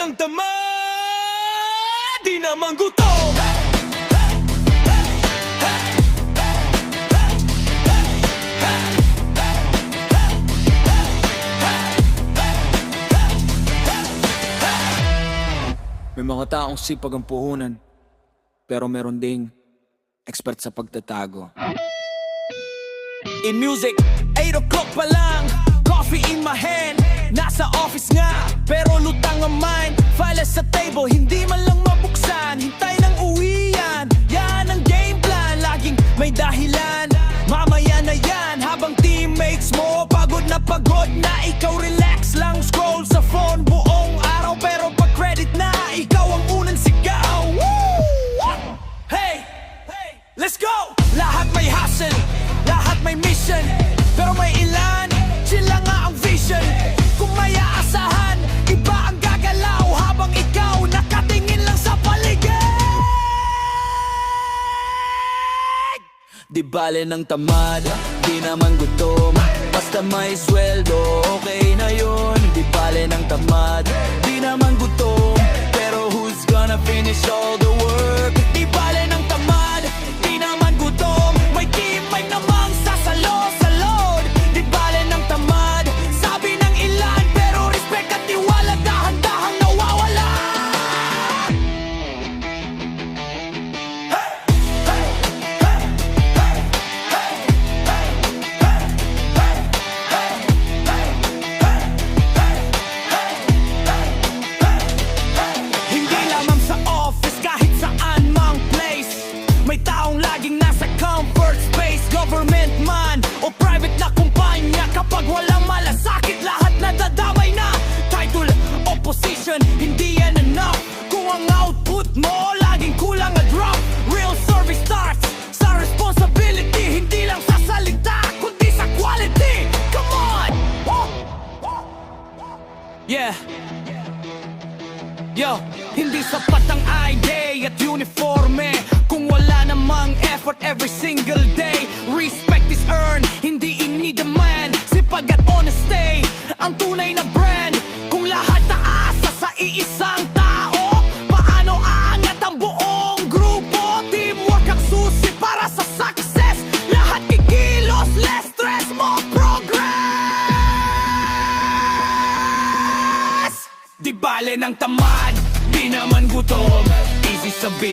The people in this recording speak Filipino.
ng tamad, di naman gutom. May mga taong sipag ang puhunan, pero meron ding expert sa pagtatago. In music, 8 o'clock pa lang, coffee in my hand. Nasa office nga, pero lutang ang mind. Files sa table, hindi man lang mabuksan. Hintay ng uwian, yan ang game plan. Laging may dahilan, mamaya na yan. Habang teammates mo, pagod na ikaw relax lang, scroll sa phone buong araw. Pero pag credit na, ikaw ang unang sigaw. Woo! Hey, let's go! Lahat may hustle, lahat may mission, pero may ilan, sila nga ang vision. Kung may aasahan, iba ang gagalaw, habang ikaw nakatingin lang sa paligid. Di bale ng tamad, di naman gutom. Basta may sweldo, okay na yun. Di bale ng tamad, di naman gutom. Pero who's gonna finish all the work? Di bale ng tamad, di naman gutom. May teammate namang sasalo sa load. Di bale ng tamad, sabi ng ilan, pero respect at tiwala dahan-dahang nawawala. Hindi lamang sa office, kahit saan mang place, may taong laging nasa comfort space. Government man o private na kumpanya, kapag walang malasakit, lahat nadadamay na. Title o position, hindi yan enough kung ang output mo laging kulang a drop. Real service starts sa responsibility, hindi lang sa salita, kundi sa quality. Come on! Yeah. Yo, hindi sapat ang